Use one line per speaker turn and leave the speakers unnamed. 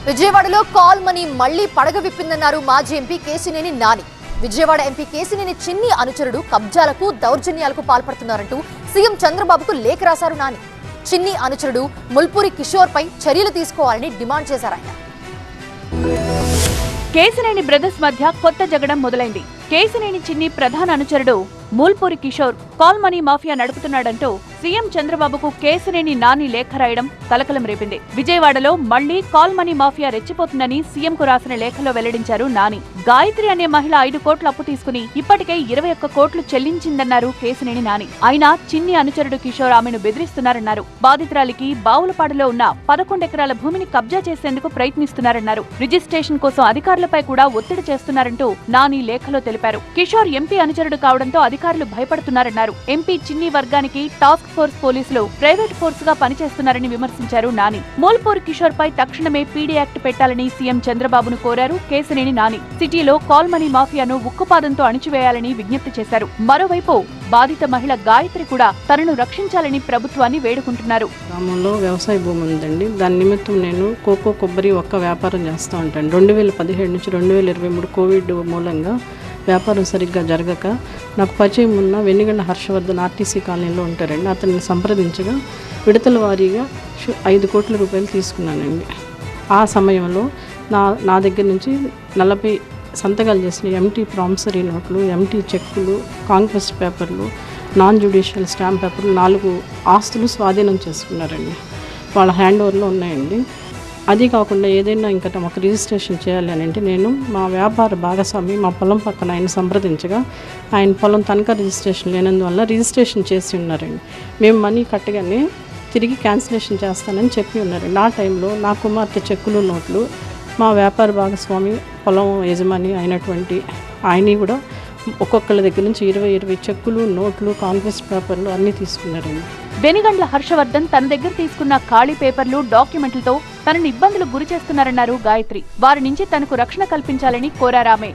విజయవాడలో call money మళ్లీ పడగ విప్పిందన్నారు మాజీ ఎంపీ కేశినేని నాని. విజయవాడ ఎంపీ కేశినేని చిన్ని అనుచరుడు కబ్జాలకు దౌర్జన్యాలకు పాల్పడుతున్నారంటూ సీఎం చంద్రబాబుకు లేఖ రాశారు నాని. చిన్ని అనుచరుడు ముల్పూరి కిషోర్ పై చర్యలు తీసుకోవాలని డిమాండ్ చేశారాయన.
కేశినేని బ్రదర్స్ మధ్య కొత్త జగడం మొదలైంది. కేశినేని చిన్ని ప్రధాన అనుచరుడు Mulpuri Kishore call money mafia నడుపుతున్నాడంటూ సీఎం చంద్రబాబుకు కేశినేని నాని లేఖ రాయడం కలకలం రేపింది. విజయవాడలో మళ్లీ కాల్ మనీ మాఫియా రెచ్చిపోతుందని సీఎంకు రాసిన లేఖలో వెల్లడించారు నాని. గాయత్రి అనే మహిళ 5 కోట్ల అప్పు తీసుకుని ఇప్పటికే 21 కోట్లు చెల్లించిందన్నారు కేశినేని నాని. అయినా చిన్ని అనుచరుడు కిషోర్ ఆమెను బెదిరిస్తున్నారన్నారు. బాధితురాలికి బావులపాడులో ఉన్న 11 ఎకరాల భూమిని కబ్జా చేసేందుకు ప్రయత్నిస్తున్నారన్నారు. రిజిస్ట్రేషన్ కోసం అధికారులపై కూడా ఒత్తిడి చేస్తున్నారంటూ నాని లేఖలో తెలిపారు. కిషోర్ ఎంపీ అనుచరుడు కావడంతో అధికారులు భయపడుతున్నారన్నారు. ఎంపీ చిన్ని వర్గానికి టాస్క్ ఫోర్స్ పోలీసులు ప్రైవేట్ ఫోర్స్ గా పనిచేస్తున్నారని విమర్శించారు నాని. ముల్పూరి కిషోర్ పై తక్షణమే పీడీ యాక్ట్ పెట్టాలని సీఎం చంద్రబాబును కోరారు కేశినేని నాని. సిటీలో కాల్ మనీ మాఫియాను ఉక్కుపాదంతో అణిచివేయాలని విజ్ఞప్తి చేశారు. మరోవైపు బాధిత మహిళ గాయత్రి కూడా తనను రక్షించాలని ప్రభుత్వాన్ని వేడుకుంటున్నారు.
గ్రామంలో వ్యవసాయ భూమి ఉందండి. దాని నిమిత్తం నేను కోకో కొబ్బరి ఒక్క వ్యాపారం చేస్తూ ఉంటాను. 2017 నుంచి 2023 కోవిడ్ మూలంగా వ్యాపారం సరిగ్గా జరగక నాకు పరిచయం ఉన్న వెన్నిగండ్ల హర్షవర్ధన్ ఆర్టీసీ కాలనీలో ఉంటారండి. అతన్ని సంప్రదించగా విడతల వారీగా 5 కోట్ల రూపాయలు తీసుకున్నానండి. ఆ సమయంలో నా దగ్గర నుంచి 40 సంతకాలు చేసిన ఎంటీ ప్రామిసరీ నోట్లు, ఎంటీ చెక్కులు, కాంక్వెస్ట్ పేపర్లు, నాన్ జ్యుడిషియల్ స్టాంప్ పేపర్లు 4 ఆస్తులు స్వాధీనం చేసుకున్నారండి. వాళ్ళ హ్యాండ్ ఓవర్లో ఉన్నాయండి. అది కాకుండా ఏదైనా ఇంకా మాకు రిజిస్ట్రేషన్ చేయాలి అని అంటే నేను మా వ్యాపార భాగస్వామి మా పొలం పక్కన ఆయన సంప్రదించగా ఆయన పొలం తనఖా రిజిస్ట్రేషన్ లేనందువల్ల రిజిస్ట్రేషన్ చేసి ఉన్నారండి. మేము మనీ కట్టగానే తిరిగి క్యాన్సిలేషన్ చేస్తానని చెప్పి ఉన్నారండి. ఆ టైంలో నా కుమార్తె చెక్కులు, నోట్లు మా వ్యాపార భాగస్వామి పొలం యజమాని అయినటువంటి ఆయన కూడా ఒక్కొక్కళ్ళ దగ్గర నుంచి 20 చెక్కులు, నోట్లు, కాన్ఫెస్ట్ పేపర్లు అన్నీ తీసుకున్నారండి.
వెనిగండ్ల హర్షవర్ధన్ తన దగ్గర తీసుకున్న ఖాళీ పేపర్లు, డాక్యుమెంట్లతో తనను ఇబ్బందులకు గురి చేస్తున్నారన్నారు గాయత్రి. వారి నుంచి తనకు రక్షణ కల్పించాలని కోరారామె.